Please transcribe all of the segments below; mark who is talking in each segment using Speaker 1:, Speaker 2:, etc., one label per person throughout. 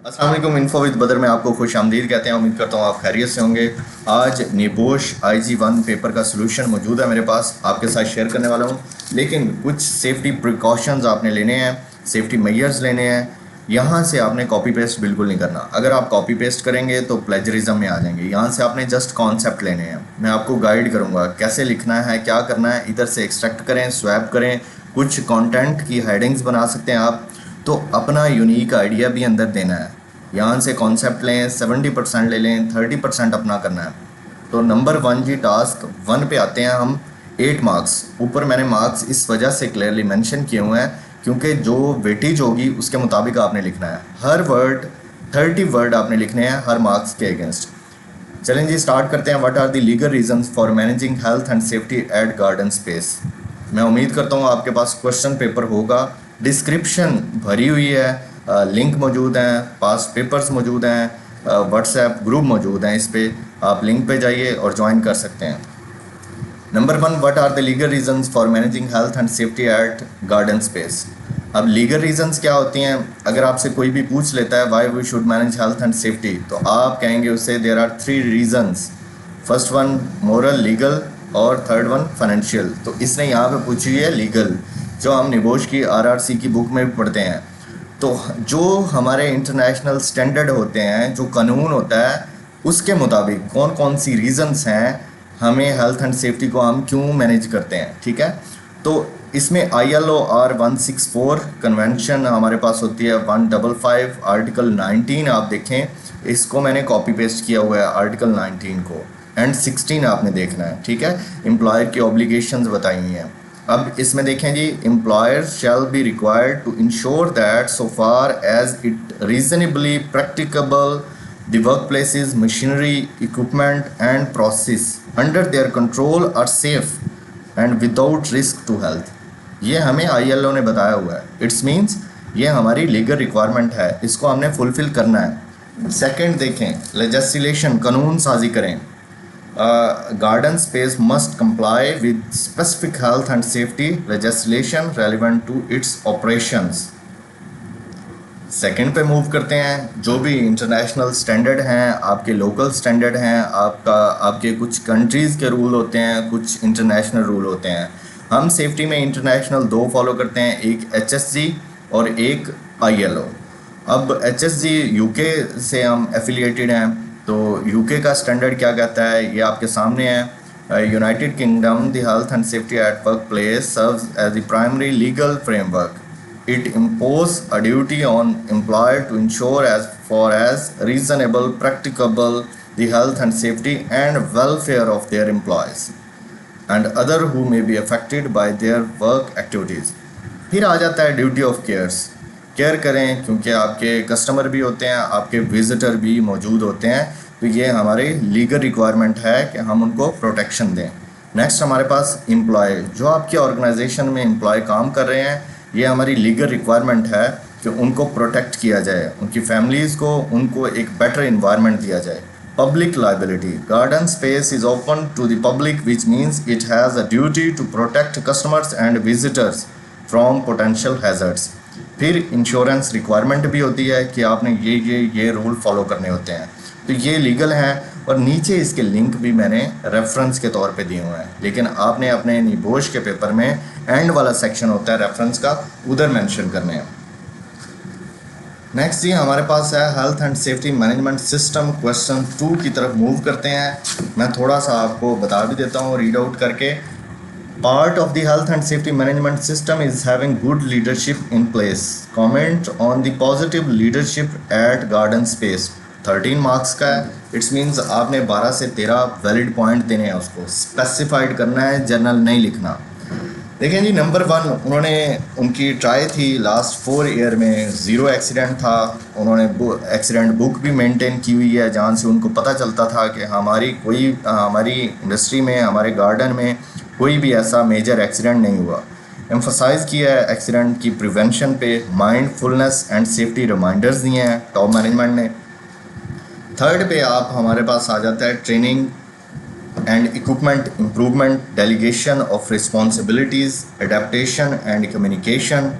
Speaker 1: अस्सलाम वालेकुम। Info with बदर में आपको खुश आमदीद कहते हैं। उम्मीद करता हूँ आप खैरियत से होंगे। आज निबोश IG1 पेपर का सलूशन मौजूद है मेरे पास, आपके साथ शेयर करने वाला हूँ। लेकिन कुछ सेफ्टी प्रिकॉशंस आपने लेने हैं, सेफ्टी मेजर्स लेने हैं। यहाँ से आपने कॉपी पेस्ट बिल्कुल नहीं करना। अगर आप कॉपी पेस्ट करेंगे तो प्लेजरिज्म में आ जाएंगे। यहाँ से आपने जस्ट कॉन्सेप्ट लेने हैं। मैं आपको गाइड करूँगा कैसे लिखना है, क्या करना है। इधर से एक्सट्रैक्ट करें, स्वैप करें, कुछ कंटेंट की हेडिंग्स बना सकते हैं आप। तो अपना यूनिक आइडिया भी अंदर देना है। यहाँ से कॉन्सेप्ट लें, 70% ले लें, 30% अपना करना है। तो नंबर 1 जी, टास्क 1 पे आते हैं हम। 8 मार्क्स। ऊपर मैंने मार्क्स इस वजह से क्लियरली मेंशन किए हुए हैं क्योंकि जो वेटेज होगी उसके मुताबिक आपने लिखना है। हर वर्ड 30 वर्ड आपने लिखने हैं हर मार्क्स के अगेंस्ट। चलें जी, स्टार्ट करते हैं। What are the legal reasons for managing health and safety at garden space. मैं उम्मीद करता हूँ आपके पास क्वेश्चन पेपर होगा। डिस्क्रिप्शन भरी हुई है, लिंक मौजूद हैं, पास पेपर्स मौजूद हैं, व्हाट्सएप ग्रुप मौजूद हैं। इस पर आप लिंक पे जाइए और ज्वाइन कर सकते हैं। Number 1, what are the legal reasons for managing health and safety at garden space. अब लीगल रीजंस क्या होती हैं? अगर आपसे कोई भी पूछ लेता है why we should manage health and safety, तो आप कहेंगे उससे there are 3 reasons. First one moral, legal, और थर्ड वन फाइनेंशियल। तो इसने यहाँ पे पूछी है लीगल, जो हम निबोश की RRC की बुक में भी पढ़ते हैं। तो जो हमारे इंटरनेशनल स्टैंडर्ड होते हैं, जो कानून होता है, उसके मुताबिक कौन कौन सी रीजंस हैं हमें हेल्थ एंड सेफ्टी को हम क्यों मैनेज करते हैं। ठीक है, तो इसमें ILO R164 कन्वेंशन हमारे पास होती है 155, आर्टिकल 19 आप देखें, इसको मैंने कॉपी पेस्ट किया हुआ है आर्टिकल 19 को, एंड 16 आपने देखना है। ठीक है, एम्प्लॉयर की ऑब्लिगेशंस बताई हुई हैं। अब इसमें देखें जी, employer shall be required to ensure that so far as it reasonably practicable the workplaces, machinery, equipment and process under their control are safe and without risk to health। ये हमें ILO ने बताया हुआ है। इट्स मीन्स ये हमारी legal requirement है, इसको हमने फुलफिल करना है। सेकंड देखें, लेजिस्लेशन, कानून साजी करें। Garden space must comply with specific health and safety legislation relevant to its operations. Second पे मूव करते हैं। जो भी इंटरनेशनल स्टैंडर्ड हैं, आपके लोकल स्टैंडर्ड हैं, आपके कुछ कंट्रीज़ के रूल होते हैं, कुछ इंटरनेशनल रूल होते हैं। हम सेफ्टी में इंटरनेशनल 2 फॉलो करते हैं, एक HSG और एक ILO। अब HSG UK से हम एफिलिएटेड हैं, तो UK का स्टैंडर्ड क्या कहता है ये आपके सामने है। United Kingdom the health and safety at work place serves as the primary legal framework. It imposes a duty on employer to ensure as reasonable, practicable the health and safety and welfare of their employees and other who may be affected by their work activities। फिर आ जाता है duty of care करें, क्योंकि आपके customer भी होते हैं, आपके विजिटर भी मौजूद होते हैं, तो ये हमारे लीगल रिक्वायरमेंट है कि हम उनको प्रोटेक्शन दें। नेक्स्ट हमारे पास एम्प्लॉय, जो आपकी ऑर्गेनाइजेशन में एम्प्लॉय काम कर रहे हैं, ये हमारी लीगल रिक्वायरमेंट है कि उनको प्रोटेक्ट किया जाए, उनकी फैमिलीज़ को, उनको एक बेटर इन्वायरमेंट दिया जाए। Public liability, garden space is open to the public which means it has a duty to protect customers and visitors from potential hazards. फिर इंश्योरेंस रिक्वायरमेंट भी होती है कि आपने ये रूल फॉलो करने होते हैं। तो ये लीगल हैं, और नीचे इसके लिंक भी मैंने रेफरेंस के तौर पे दिए हुए हैं, लेकिन आपने अपने निबोश के पेपर में एंड वाला सेक्शन होता है रेफरेंस का, उधर मेंशन करने हैं। नेक्स्ट जी हमारे पास है health and safety management system. Question 2 की तरफ मूव करते हैं। मैं थोड़ा सा आपको बता भी देता हूँ रीड आउट करके। Part of the health and safety management system is having good leadership in place. Comment on the positive leadership at garden space. 13 marks का है। इट्स मीन्स आपने 12 से 13 वैलिड पॉइंट देने हैं, उसको स्पेसिफाइड करना है, जर्नल नहीं लिखना। देखें जी, नंबर 1, उन्होंने उनकी ट्राई थी लास्ट 4 ईयर में, 0 एक्सीडेंट था। उन्होंने एक्सीडेंट बुक भी मेंटेन की हुई है, जहाँ से उनको पता चलता था कि हमारी इंडस्ट्री में, हमारे गार्डन में कोई भी ऐसा मेजर एक्सीडेंट नहीं हुआ। एम्फोसाइज़ किया है एक्सीडेंट की प्रिवेंशन पे, माइंडफुलनेस एंड सेफ्टी रिमाइंडर्स दिए हैं टॉप मैनेजमेंट ने। थर्ड पे आप हमारे पास आ जाता है training and equipment improvement, delegation of responsibilities, adaptation and communication.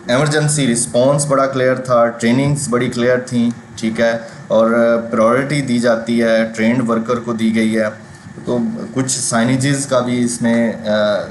Speaker 1: Emergency response बड़ा क्लियर था, ट्रेनिंग्स बड़ी क्लियर थी, ठीक है, और प्रायोरिटी दी जाती है, ट्रेंड वर्कर को दी गई है। तो कुछ साइनेजेस का भी इसमें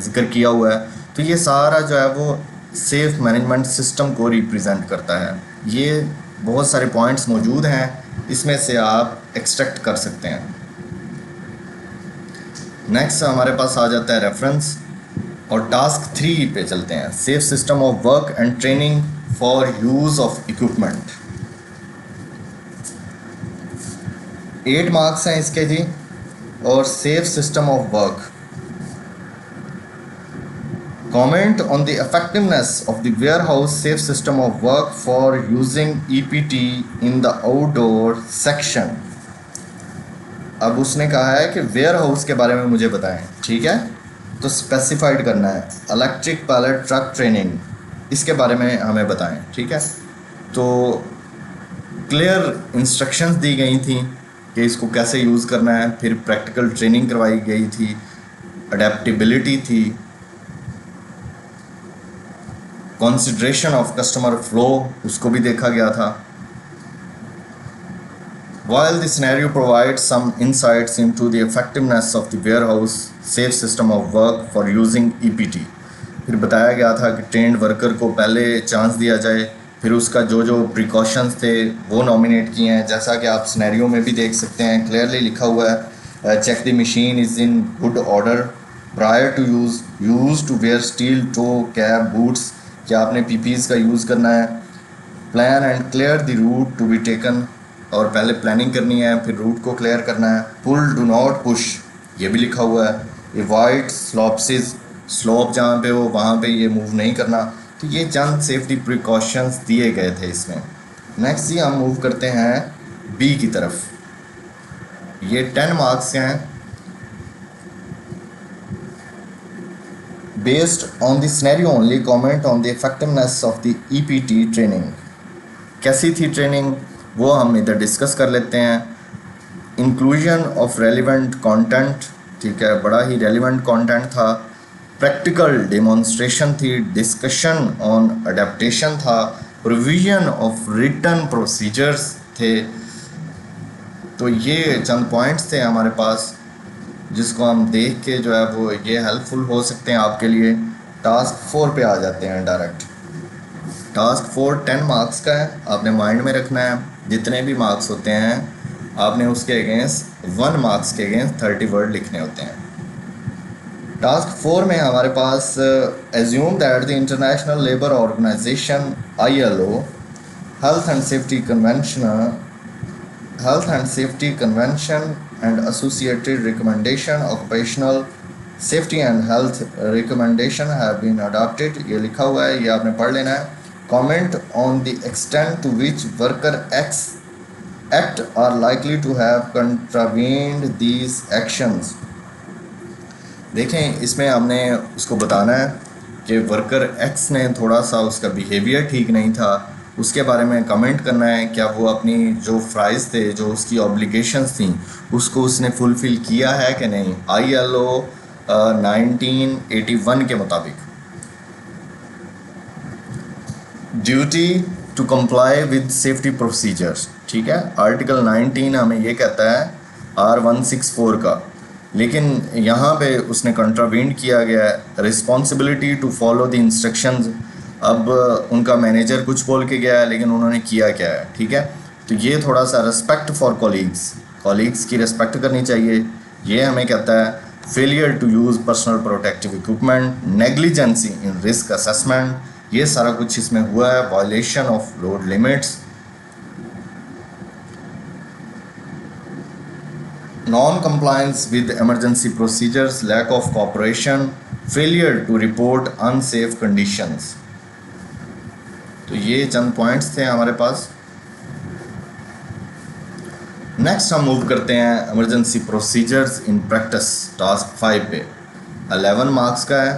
Speaker 1: ज़िक्र किया हुआ है। तो ये सारा जो है वो सेफ मैनेजमेंट सिस्टम को रिप्रेजेंट करता है। ये बहुत सारे पॉइंट्स मौजूद हैं, इसमें से आप एक्सट्रैक्ट कर सकते हैं। नेक्स्ट हमारे पास आ जाता है रेफरेंस, और टास्क 3 पे चलते हैं, safe system of work and training for use of equipment. 8 marks हैं इसके जी। और safe system of work, comment on the effectiveness of the warehouse safe system of work for using EPT in the outdoor section। अब उसने कहा है कि ware house के बारे में मुझे बताएं, ठीक है, तो स्पेसिफाइड करना है इलेक्ट्रिक पैलेट ट्रक ट्रेनिंग, इसके बारे में हमें बताएं, ठीक है। तो क्लियर इंस्ट्रक्शंस दी गई थी कि इसको कैसे यूज़ करना है, फिर प्रैक्टिकल ट्रेनिंग करवाई गई थी, अडेप्टेबिलिटी थी, कंसिडरेशन ऑफ कस्टमर फ्लो उसको भी देखा गया था। While the scenario provides some insights into the effectiveness of the warehouse safe system of work for using EPT, फिर बताया गया था कि ट्रेंड वर्कर को पहले चांस दिया जाए, फिर उसका जो जो प्रिकॉशंस थे वो नॉमिनेट किए हैं, जैसा कि आप सिनेरियो में भी देख सकते हैं, क्लियरली लिखा हुआ है, check the machine is in good order, prior to use to wear steel toe cap boots, क्या आपने PPEs का यूज़ करना है, plan and clear the route to be taken, और पहले प्लानिंग करनी है फिर रूट को क्लियर करना है, पुल डू नॉट पुश ये भी लिखा हुआ है, एवॉइड स्लॉप्सिस, स्लोप जहाँ पे हो वहाँ पे ये मूव नहीं करना। तो ये चंद सेफ्टी प्रिकॉशंस दिए गए थे इसमें। नेक्स्ट ही हम मूव करते हैं बी की तरफ, ये 10 मार्क्स हैं। Based on the scenario only comment on the effectiveness of the EPT training. कैसी थी ट्रेनिंग वो हम इधर डिस्कस कर लेते हैं। इंक्लूजन ऑफ रेलिवेंट कंटेंट, ठीक है, बड़ा ही रेलिवेंट कंटेंट था, प्रैक्टिकल डेमोन्स्ट्रेशन थी, डिस्कशन ऑन अडेप्टेशन था, प्रोविजन ऑफ रिटन प्रोसीजर्स थे। तो ये चंद पॉइंट्स थे हमारे पास जिसको हम देख के जो है वो ये हेल्पफुल हो सकते हैं आपके लिए। टास्क 4 पे आ जाते हैं डायरेक्ट। टास्क 4 10 मार्क्स का है, आपने माइंड में रखना है जितने भी मार्क्स होते हैं आपने उसके अगेंस्ट 1 मार्क्स के अगेंस्ट 30 वर्ड लिखने होते हैं। टास्क 4 में हमारे पास assume that the International Labour Organization ILO health and safety convention and associated recommendation occupational safety and health recommendation have been adopted, ये लिखा हुआ है, ये आपने पढ़ लेना है। comment on the extent to which worker act are likely to have contravened these actions। देखें इसमें हमने उसको बताना है कि वर्कर X ने थोड़ा सा उसका बिहेवियर ठीक नहीं था, उसके बारे में कमेंट करना है, क्या वो अपनी जो फ़राइज़ थे, जो उसकी ऑब्लिगेशंस थी, उसको उसने फुलफ़िल किया है कि नहीं ILO 1981 के मुताबिक। Duty to comply with safety procedures, ठीक है, आर्टिकल 19 हमें ये कहता है R164 का, लेकिन यहाँ पे उसने कंट्रावेंट किया गया है। Responsibility to follow the instructions, अब उनका मैनेजर कुछ बोल के गया है लेकिन उन्होंने किया क्या है, ठीक है। तो ये थोड़ा सा रिस्पेक्ट फॉर कॉलीग्स की रिस्पेक्ट करनी चाहिए, ये हमें कहता है। Failure to use personal protective equipment, negligence in risk assessment, ये सारा कुछ इसमें हुआ है। Violation of load limits, non compliance with emergency procedures, lack of cooperation, failure to report unsafe conditions. तो ये चंद पॉइंट्स थे हमारे पास। नेक्स्ट हम मूव करते हैं emergency procedures in practice, task 5 पे। 11 मार्क्स का है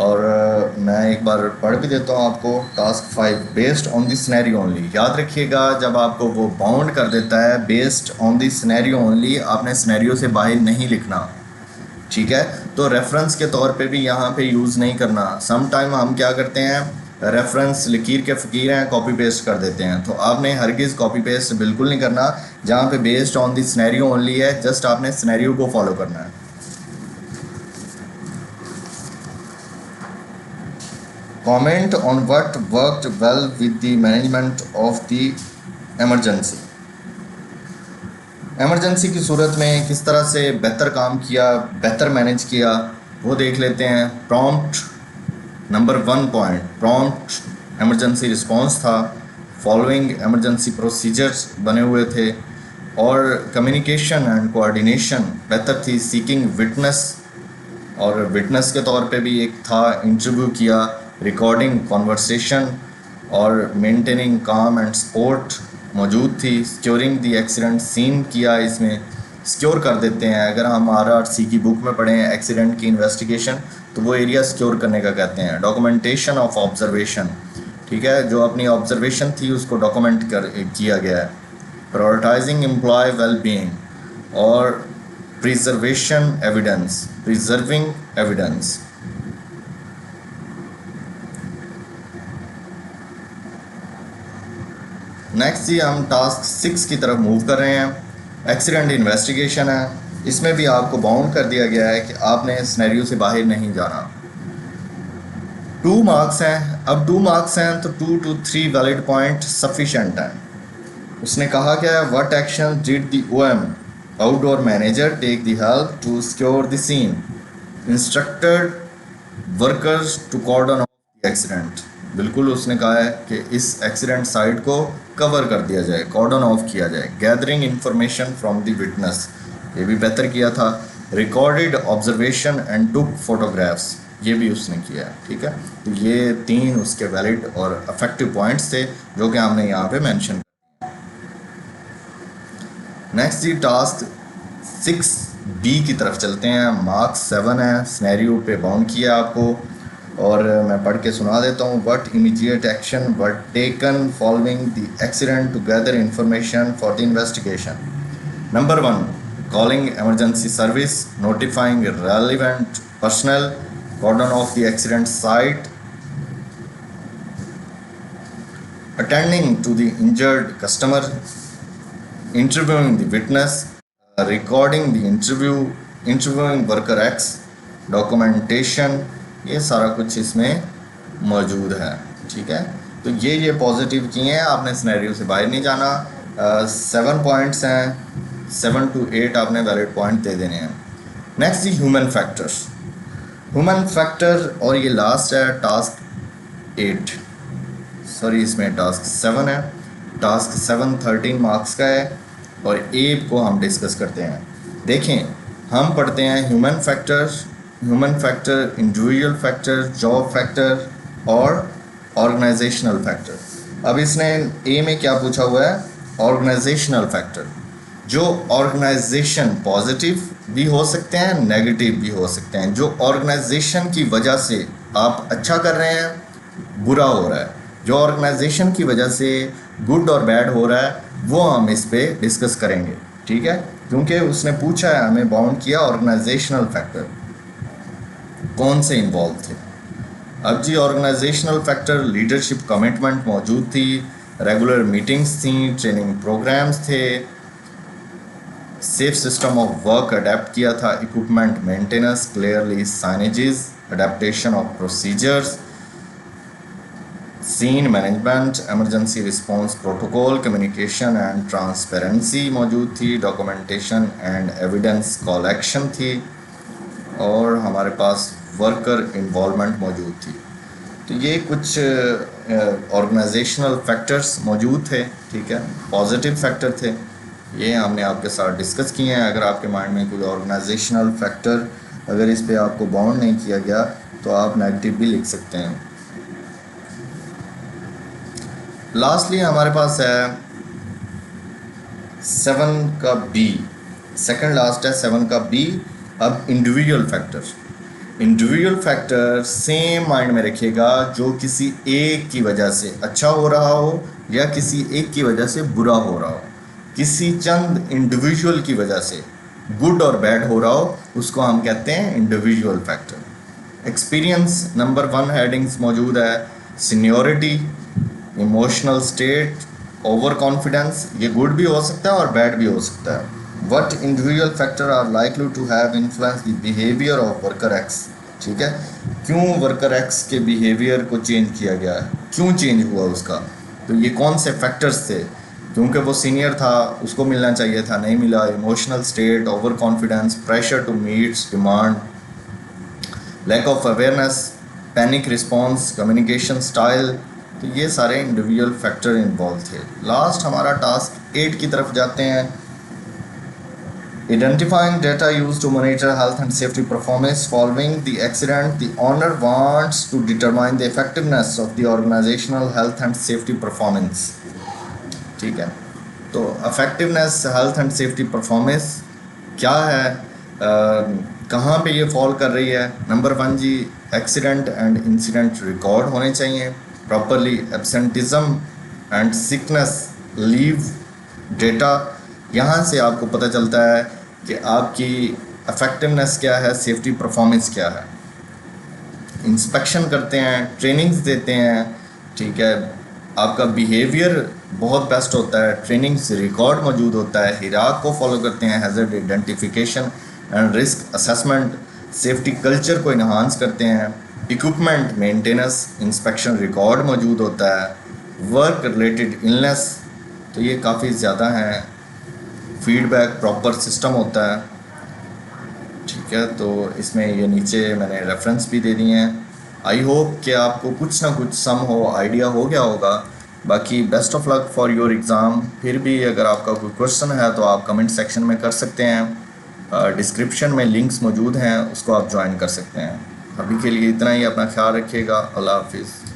Speaker 1: और मैं एक बार पढ़ भी देता हूँ आपको। Task 5 based on the scenario only, याद रखिएगा जब आपको वो बाउंड कर देता है based on the scenario only, आपने सिनेरियो से बाहर नहीं लिखना, ठीक है। तो रेफरेंस के तौर पे भी यहाँ पे यूज़ नहीं करना। सम टाइम हम क्या करते हैं रेफरेंस लकीर के फ़कीर हैं, कॉपी पेस्ट कर देते हैं। तो आपने हरगिज़ कॉपी पेस्ट बिल्कुल नहीं करना, जहाँ पे based on the scenario only है, जस्ट आपने सिनेरियो को फॉलो करना है। Comment on what worked well with the management of the emergency. Emergency की सूरत में किस तरह से बेहतर काम किया, बेहतर मैनेज किया, वो देख लेते हैं। Prompt number 1 point, prompt emergency response था, फॉलोइंग एमरजेंसी प्रोसीजर्स बने हुए थे, और कम्युनिकेशन एंड कोऑर्डिनेशन बेहतर थी। सीकिंग विटनेस, और विटनेस के तौर पे भी एक था, इंटरव्यू किया, रिकॉर्डिंग कॉन्वर्सेशन, और मेंटेनिंग काम एंड सपोर्ट मौजूद थी। सिक्योरिंग द एक्सीडेंट सीन किया, इसमें सिक्योर कर देते हैं। अगर हम RRC की बुक में पढ़ें एक्सीडेंट की इन्वेस्टिगेशन, तो वो एरिया सिक्योर करने का कहते हैं। डॉक्यूमेंटेशन ऑफ ऑब्जर्वेशन, ठीक है, जो अपनी ऑब्जर्वेशन थी उसको डॉक्यूमेंट किया गया है। प्रायोरिटाइजिंग एम्प्लॉय वेलबींग और preservation evidence, preserving evidence. Next जी हम टास्क 6 की तरफ मूव कर रहे हैं। एक्सीडेंट इन्वेस्टिगेशन है, इसमें भी आपको बाउंड कर दिया गया है कि आपने सिनेरियो से बाहर नहीं जाना। 2 मार्क्स हैं, अब 2 मार्क्स हैं तो 2 to 3 वैलिड पॉइंट सफिशेंट हैं। उसने कहा क्या है, what action did the OM outdoor manager take the help to secure the scene, instructed workers to cordon off the accident. बिल्कुल उसने कहा है कि इस एक्सीडेंट साइट को कवर कर दिया जाए, कॉर्डन ऑफ किया जाए। Gathering information from the witness, ये भी बेहतर किया था। Recorded observation and took photographs, ये भी उसने किया है, ठीक है। तो ये 3 उसके वैलिड और इफेक्टिव पॉइंट्स थे जो कि हमने यहाँ पे मेंशन। नेक्स्ट जी टास्क 6B की तरफ चलते हैं। मार्क्स 7 है, सिनेरियो पे बाउंड किया आपको, और मैं पढ़ के सुना देता हूँ। What immediate action were taken following the accident to gather information for the investigation. Number 1, calling emergency service, notifying relevant personnel, cordon off the accident site, attending to the injured customer, interviewing the witness, recording the interview, interviewing worker X, documentation, ये सारा कुछ इसमें मौजूद है, ठीक है। तो ये पॉजिटिव किए हैं, आपने सिनेरियो से बाहर नहीं जाना। 7 पॉइंट्स हैं, 7 to 8 आपने वैलिड पॉइंट दे देने हैं। नेक्स्ट जी ह्यूमन फैक्टर्स, ह्यूमन फैक्टर, और ये लास्ट है टास्क 8, सॉरी इसमें टास्क 7 है। टास्क 7 13 मार्क्स का है, और ए को हम डिस्कस करते हैं। देखें, हम पढ़ते हैं human factor, individual factor, job factor और ऑर्गेनाइजेशनल फैक्टर। अब इसने ए में क्या पूछा हुआ है, ऑर्गेनाइजेशनल फैक्टर। जो ऑर्गेनाइजेशन पॉजिटिव भी हो सकते हैं, नेगेटिव भी हो सकते हैं। जो ऑर्गेनाइजेशन की वजह से आप अच्छा कर रहे हैं, बुरा हो रहा है, जो ऑर्गेनाइजेशन की वजह से गुड और बैड हो रहा है, वो हम इस पे डिस्कस करेंगे, ठीक है। क्योंकि उसने पूछा है, हमें बाउंड किया ऑर्गेनाइजेशनल फैक्टर कौन से इन्वॉल्व थे। अब जी ऑर्गेनाइजेशनल फैक्टर, लीडरशिप कमिटमेंट मौजूद थी, रेगुलर मीटिंग्स थी, ट्रेनिंग प्रोग्राम्स थे, safe system of work adopt किया था, equipment maintenance, clearly signages, adaptation of procedures, scene management, emergency response protocol, communication and transparency मौजूद थी, डॉक्यूमेंटेशन एंड एविडेंस कलेक्शन थी, और हमारे पास वर्कर इन्वॉल्वमेंट मौजूद थी। तो ये कुछ ऑर्गेनाइजेशनल फैक्टर्स मौजूद थे, ठीक है, पॉजिटिव फैक्टर थे, ये हमने आपके साथ डिस्कस किए हैं। अगर आपके माइंड में कोई ऑर्गेनाइजेशनल फैक्टर अगर इस पे आपको बाउंड नहीं किया गया तो आप नेगेटिव भी लिख सकते हैं। लास्टली हमारे पास है 7 का बी, सेकंड लास्ट है 7 का बी। अब इंडिविजुअल फैक्टर सेम माइंड में रखिएगा, जो किसी एक की वजह से अच्छा हो रहा हो या किसी एक की वजह से बुरा हो रहा हो, किसी चंद इंडिविजुअल की वजह से गुड और बैड हो रहा हो, उसको हम कहते हैं individual factor. Experience number 1 headings मौजूद है, seniority, emotional state, over confidence, ये गुड भी हो सकता है और बैड भी हो सकता है। What individual factor are likely to have influence the behaviour of worker X. ठीक है, क्यों वर्कर एक्स के बिहेवियर को चेंज किया गया है, क्यों चेंज हुआ उसका, तो ये कौन से फैक्टर्स थे। क्योंकि वो सीनियर था, उसको मिलना चाहिए था, नहीं मिला। Emotional state, over confidence, pressure to meets demand, lack of awareness, panic response, communication style, तो ये सारे इंडिविजुअल फैक्टर इन्वॉल्व थे। लास्ट हमारा टास्क 8 की तरफ जाते हैं। Identifying data used to monitor health and safety performance following the accident, the owner wants to determine the effectiveness of the organizational health and safety performance. ठीक है, तो effectiveness health and safety performance क्या है, कहाँ पे ये fall कर रही है। नंबर 1 जी, एक्सीडेंट एंड इंसिडेंट रिकॉर्ड होने चाहिए properly. Absenteeism and sickness leave data, यहाँ से आपको पता चलता है कि आपकी इफ़ेक्टिवनेस क्या है, सेफ्टी परफॉर्मेंस क्या है। इंस्पेक्शन करते हैं, ट्रेनिंग्स देते हैं, ठीक है, आपका बिहेवियर बहुत बेस्ट होता है, ट्रेनिंग्स रिकॉर्ड मौजूद होता है, हिराक को फॉलो करते हैं, hazard identification and risk assessment, safety culture को इन्हांस करते हैं, इक्विपमेंट मेंटेनेंस, इंस्पेक्शन रिकॉर्ड मौजूद होता है, वर्क रिलेटेड इलनेस, तो ये काफ़ी ज़्यादा हैं, फीडबैक प्रॉपर सिस्टम होता है। ठीक है, तो इसमें ये नीचे मैंने रेफरेंस भी दे दिए हैं। आई होप कि आपको कुछ ना कुछ सम हो आइडिया हो गया होगा। बाकी best of luck for your exam. फिर भी अगर आपका कोई क्वेश्चन है तो आप कमेंट सेक्शन में कर सकते हैं। डिस्क्रिप्शन में लिंक्स मौजूद हैं, उसको आप ज्वाइन कर सकते हैं। अभी के लिए इतना ही, अपना ख्याल रखिएगा। अल्लाह हाफिज़।